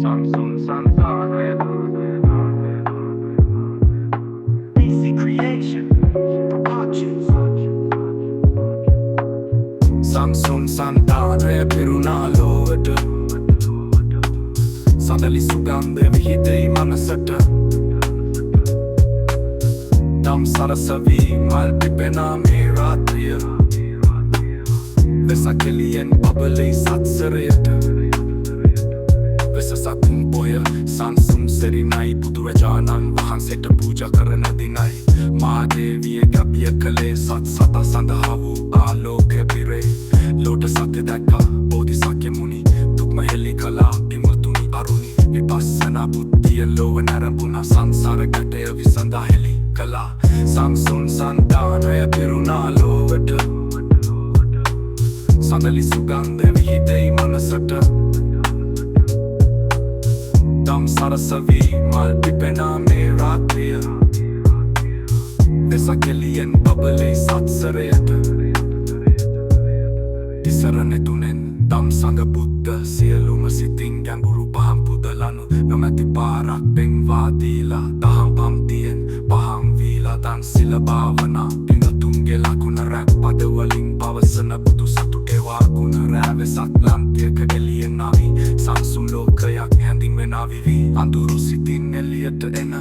Samsun Santana DC Creation Productions Samsun Santana Pirunaloවට සඳලි සුගන්ධ විහිදෙයි මනසට නම් සරසවි මල් පිපෙනා මේ රාත්‍රිය වෙසක් එළියෙන් බබලයි සත්සරයට වෙස සතුන් පොය සංසුන් සෙරිනයි බුදුරජාණන් වහන්සේට පූජා කරන දිනයි මා දේවිය ගබ්ිය කළේ සත් සත සඳහා වූ ආලෝකය පිරේ ලෝට සත්‍ය දැක්කා බෝධිසක්‍ය මුනි දුක්ම හෙළි කළා පිමුතුනි අරුණි විපස්සනා බුද්ධිය ලෝව නැරඹුණා සංසාර ගැටය විසඳා හෙළි කළා සංසුන් සන්තානය පිරුණා ලෝවට සඳලි සුගන්ධ විහිදෙයි මනසට දම් සරසවි මල් පිපෙනා මේ රාත්‍රිය වෙසක් එළියෙන් බබලයි සත්සරයට තිසරණ තුනෙන් දම් සඟ බුද්ධ සියලුම සිතින් ගැඹුරු පහම් පුදලනු නොමැති පාරක් පෙන්වා දීලා දහම් පම්තියෙන් පහම් වීලා දන් සිල භාවනා පිඟතුන්ගේ ලකුණ රැක් පදවලින් පවසන බුදු සතුටේ වාගුණ රැවෙසක් ලන්තියක එළියෙන් ආවි සංසුන් ලෝකයක් හැඳින්වෙන විවි අඳුරු සිතින් එළියට එන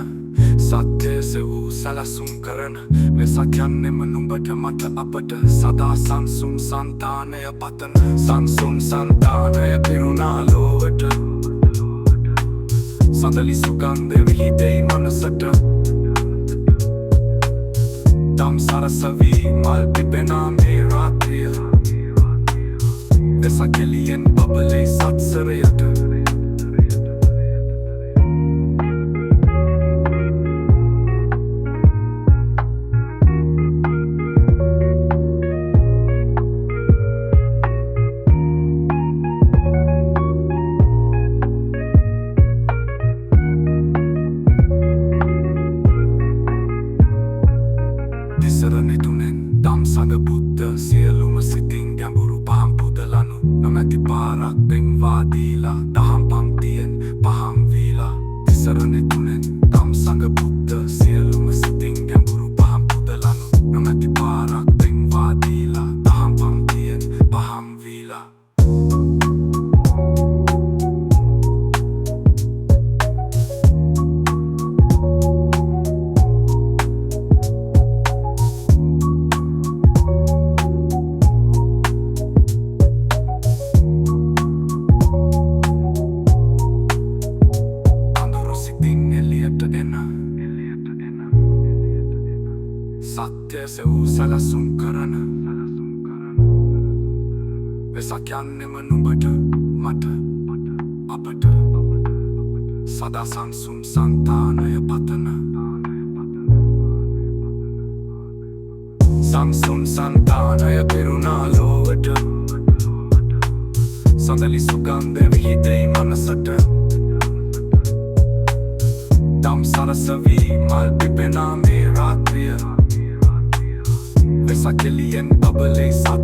සත්‍ය සෙවූ සැලසුම් කරන වෙසක් යන්නෙම නුඹට මට අපට සදා සංසුන් සන්තානය පතන සංසුන් සන්තානය පිරුණා ලෝවට සඳලි සුගන්ධ විහිදෙයි මනසට දම් සරසවි මල් පිපෙනා මේ රාත්‍රිය වෙසක් එළියෙන් බබලයි සත්සරයට තිසරණ තුනෙන් දම් සඟ බුද්ධ සියලුම සිතින් ගැඹුරු පහම් පුදලනු නොමැති පාරක් පෙන්වා දීලා දහම් පම්තියෙන් පහම් වීලා තිසරණ තුනෙන් දම් සඟ බුද්ධ සියලුම සිතින් ගැඹුරු පහම් පුදලනු නොමැති පාරක් පෙන්වා දීලා දහම් පම්තියෙන් පහම් වීලා සත්‍ය සෙවූ සැලසුම් කරන වෙසක් යන්නෙම නුඹට මට අපට සදා සංසුන් සන්තානය පතන සංසුන් සන්තානය පිරුණා ලෝවට සඳලි සුගන්ධ විහිදෙයි මනසට දම් සරසවි මල් පිපෙනා මේ රාත්‍රිය වෙසක් එළියෙන් බබලයි සත්